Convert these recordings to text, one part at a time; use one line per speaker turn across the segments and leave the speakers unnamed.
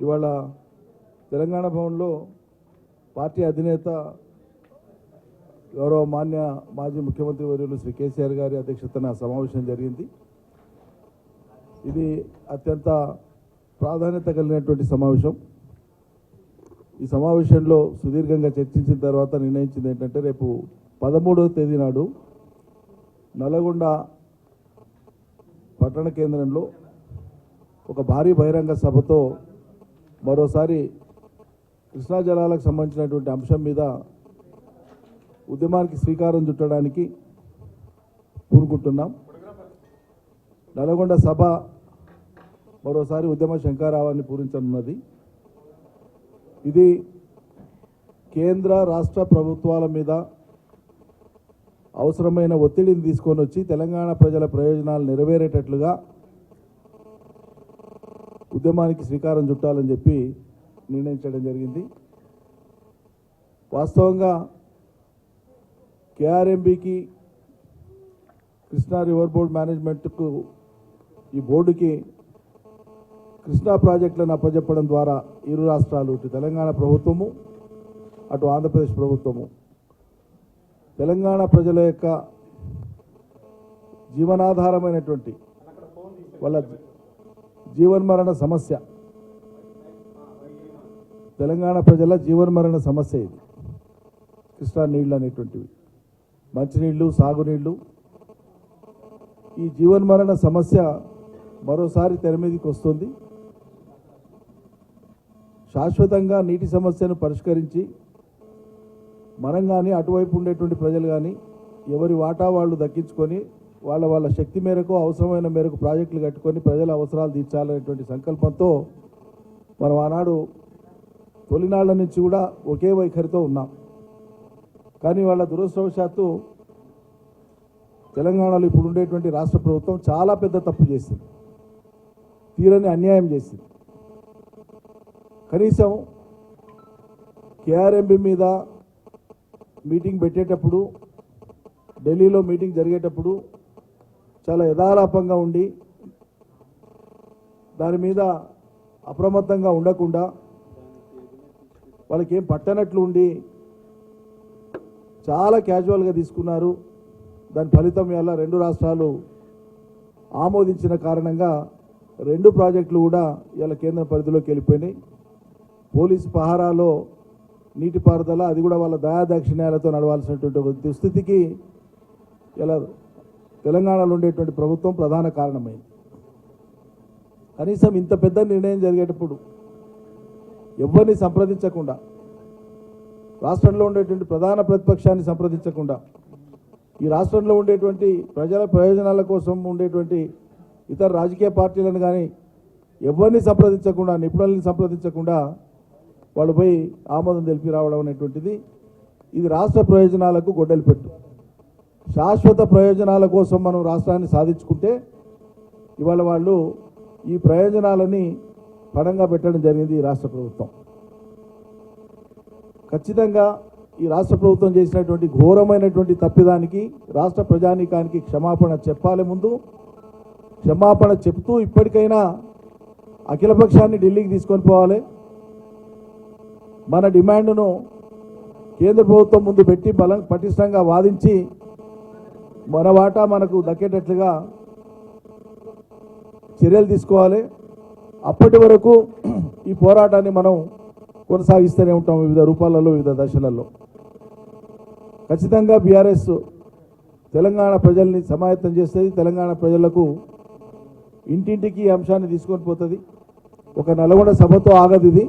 ఇవాళ తెలంగాణ భవన్లో పార్టీ అధినేత గౌరవ మాన్య మాజీ ముఖ్యమంత్రి వర్యులు శ్రీ కేసీఆర్ గారి అధ్యక్షతన సమావేశం జరిగింది. ఇది అత్యంత ప్రాధాన్యత కలిగినటువంటి సమావేశం. ఈ సమావేశంలో సుదీర్ఘంగా చర్చించిన తర్వాత నిర్ణయించింది ఏంటంటే రేపు 13వ తేదీ నాడు నల్గొండ పట్టణ కేంద్రంలో ఒక భారీ బహిరంగ సభతో మరోసారి కృష్ణా జలాలకు సంబంధించినటువంటి అంశం మీద ఉద్యమానికి శ్రీకారం చుట్టడానికి పూనుకుంటున్నాం. నల్గొండ సభ మరోసారి ఉద్యమ శంఖారావాన్ని పూరించనున్నది. ఇది కేంద్ర రాష్ట్ర ప్రభుత్వాల మీద అవసరమైన ఒత్తిడిని తీసుకొని వచ్చి తెలంగాణ ప్రజల ప్రయోజనాలు నెరవేరేటట్లుగా ఉద్యమానికి శ్రీకారం చుట్టాలని చెప్పి నిర్ణయించడం జరిగింది. వాస్తవంగా కేఆర్ఎంబీకి కృష్ణా రివర్ బోర్డ్ మేనేజ్మెంట్కు ఈ బోర్డుకి కృష్ణా ప్రాజెక్టులను అప్పచెప్పడం ద్వారా ఇరు రాష్ట్రాలు ఇటు తెలంగాణ ప్రభుత్వము అటు ఆంధ్రప్రదేశ్ ప్రభుత్వము తెలంగాణ ప్రజల యొక్క జీవనాధారమైనటువంటి వాళ్ళ జీవన్మరణ సమస్య, తెలంగాణ ప్రజల జీవన్మరణ సమస్య ఇది. కృష్ణా నీళ్ళు అనేటువంటివి, మంచినీళ్ళు, సాగునీళ్ళు, ఈ జీవన్మరణ సమస్య మరోసారి తెర మీదకి వస్తుంది. శాశ్వతంగా నీటి సమస్యను పరిష్కరించి మనం కానీ అటువైపు ఉండేటువంటి ప్రజలు కానీ ఎవరి వాటా వాళ్ళు దక్కించుకొని వాళ్ళ శక్తి మేరకు అవసరమైన మేరకు ప్రాజెక్టులు కట్టుకొని ప్రజల అవసరాలు తీర్చాలనేటువంటి సంకల్పంతో మనం ఆనాడు తొలినాళ్ల నుంచి కూడా ఒకే వైఖరితో ఉన్నాం. కానీ వాళ్ళ దురదృష్టవశాత్తు తెలంగాణలో ఇప్పుడు ఉండేటువంటి రాష్ట్ర ప్రభుత్వం చాలా పెద్ద తప్పు చేసింది, తీరని అన్యాయం చేసింది. కనీసం కేఆర్ఎంబీ మీద మీటింగ్ పెట్టేటప్పుడు, ఢిల్లీలో మీటింగ్ జరిగేటప్పుడు చాలా యథాలాపంగా ఉండి దాని మీద అప్రమత్తంగా ఉండకుండా వాళ్ళకి ఏం పట్టనట్లు ఉండి చాలా క్యాజువల్గా తీసుకున్నారు. దాని ఫలితం వల్ల రెండు రాష్ట్రాలు ఆమోదించిన కారణంగా రెండు ప్రాజెక్టులు కూడా ఇలా కేంద్ర పరిధిలోకి వెళ్ళిపోయినాయి. పోలీసు పహారాలో నీటిపారుదల, అది కూడా వాళ్ళ దయాదాక్షిణ్యాలతో నడవాల్సినటువంటి ఒక దుస్థితికి ఇలా తెలంగాణలో ఉండేటువంటి ప్రభుత్వం ప్రధాన కారణమైంది. కనీసం ఇంత పెద్ద నిర్ణయం జరిగేటప్పుడు ఎవరిని సంప్రదించకుండా, రాష్ట్రంలో ఉండేటువంటి ప్రధాన ప్రతిపక్షాన్ని సంప్రదించకుండా, ఈ రాష్ట్రంలో ఉండేటువంటి ప్రజల ప్రయోజనాల కోసం ఉండేటువంటి ఇతర రాజకీయ పార్టీలను కానీ ఎవరిని సంప్రదించకుండా, నిపుణుల్ని సంప్రదించకుండా వాళ్ళు పోయి ఆమోదం తెలిపి రావడం అనేటువంటిది ఇది రాష్ట్ర ప్రయోజనాలకు గొడ్డలి పెట్టు. శాశ్వత ప్రయోజనాల కోసం మనం రాష్ట్రాన్ని సాధించుకుంటే ఇవాళ వాళ్ళు ఈ ప్రయోజనాలని పడంగా పెట్టడం జరిగింది ఈ రాష్ట్ర ప్రభుత్వం. ఖచ్చితంగా ఈ రాష్ట్ర ప్రభుత్వం చేసినటువంటి ఘోరమైనటువంటి తప్పిదానికి రాష్ట్ర ప్రజానీకానికి క్షమాపణ చెప్పాలి. ముందు క్షమాపణ చెప్తూ ఇప్పటికైనా అఖిలపక్షాన్ని ఢిల్లీకి తీసుకొని పోవాలి. మన డిమాండ్ను కేంద్ర ప్రభుత్వం ముందు పెట్టి పటిష్టంగా వాదించి మన వాటా మనకు దక్కేటట్లుగా చర్యలు తీసుకోవాలి. అప్పటి వరకు ఈ పోరాటాన్ని మనం కొనసాగిస్తూనే ఉంటాం వివిధ రూపాలలో, వివిధ దశలలో. ఖచ్చితంగా బీఆర్ఎస్ తెలంగాణ ప్రజల్ని సమాయత్తం చేస్తుంది. తెలంగాణ ప్రజలకు ఇంటింటికి ఈ అంశాన్ని తీసుకొని పోతుంది. ఒక నల్గొండ సభతో ఆగదు ఇది.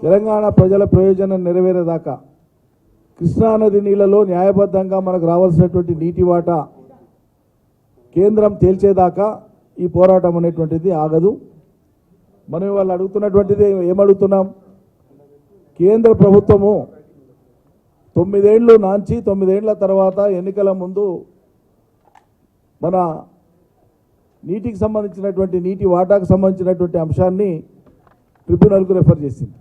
తెలంగాణ ప్రజల ప్రయోజనం నెరవేరేదాకా, కృష్ణానది నీళ్లలో న్యాయబద్ధంగా మనకు రావాల్సినటువంటి నీటి వాటా కేంద్రం తేల్చేదాకా ఈ పోరాటం అనేటువంటిది ఆగదు. మనం వాళ్ళు అడుగుతున్నటువంటిది ఏమడుగుతున్నాం? కేంద్ర ప్రభుత్వము 9 ఏళ్ళు నాంచి 9 ఏళ్ల తర్వాత ఎన్నికల ముందు మన నీటికి సంబంధించినటువంటి నీటి వాటాకు సంబంధించినటువంటి అంశాన్ని ట్రిబ్యునల్కు రెఫర్ చేసింది.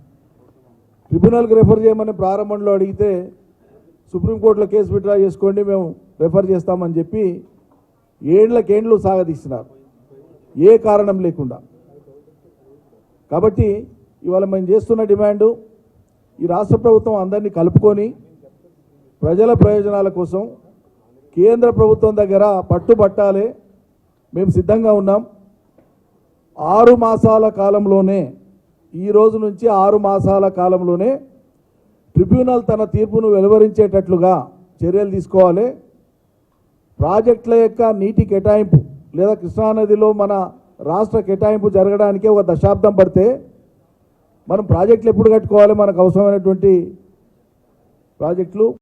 ట్రిబ్యునల్కి రెఫర్ చేయమని ప్రారంభంలో అడిగితే సుప్రీంకోర్టులో కేసు విత్డ్రా చేసుకోండి, మేము రెఫర్ చేస్తామని చెప్పి ఏండ్లు సాగదీస్తున్నారు ఏ కారణం లేకుండా. కాబట్టి ఇవాళ మేము చేస్తున్న డిమాండు ఈ రాష్ట్ర ప్రభుత్వం అందరినీ కలుపుకొని ప్రజల ప్రయోజనాల కోసం కేంద్ర ప్రభుత్వం దగ్గర పట్టుబట్టాలి. మేము సిద్ధంగా ఉన్నాం. 6 మాసాల కాలంలోనే, ఈ రోజు నుంచి 6 మాసాల కాలంలోనే ట్రిబ్యునల్ తన తీర్పును వెలువరించేటట్లుగా చర్యలు తీసుకోవాలి. ప్రాజెక్టుల యొక్క నీటి కేటాయింపు లేదా కృష్ణానదిలో మన రాష్ట్ర కేటాయింపు జరగడానికే 1 దశాబ్దం పడితే మనం ప్రాజెక్టులు ఎప్పుడు కట్టుకోవాలి? మనకు అవసరమైనటువంటి ప్రాజెక్టులు